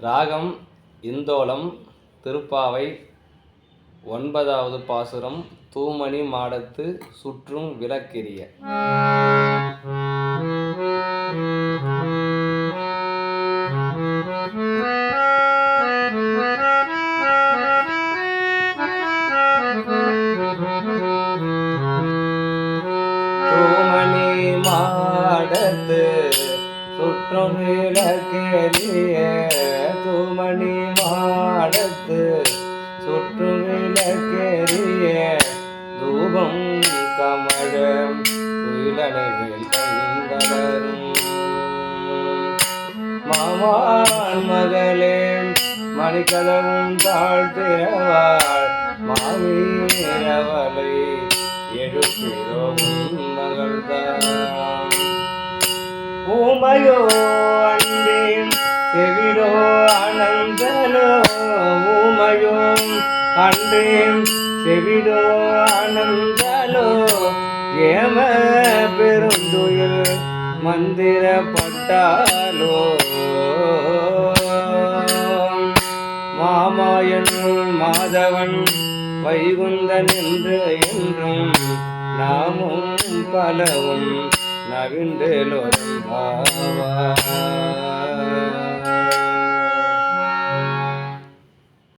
ராகம் இந்தோளம். திருப்பாவை. 9வது பாசுரம். தூமணி மாடத்து சுற்றும் விளக்கெரிய. தூமணி மாடத்து சுற்றும் விளக்கெரிய. தூமணி மாடத்து சுற்றும் விளக்கெரிய. தூபம் கமழம் துயிலனைகள் கண்வளரும். மாமான் மகளே மணிக்கலவும் தாழ்த்திரவாள். மாமீரவளை எழுப்பிரோவும் மகள்தான். ஊமையோ அன்பேன் செவிடோ ஆனந்தலோ. ஊமையோ அன்பேன் செவிடோ ஆனந்தலோ. ஏம பெருந்துயில் மந்திரப்பட்டாலோ. மாமாயன் மாதவன் வைகுந்தன் என்று என்றும் நாமும் பலவும் நவின்றலோரம் பாவா.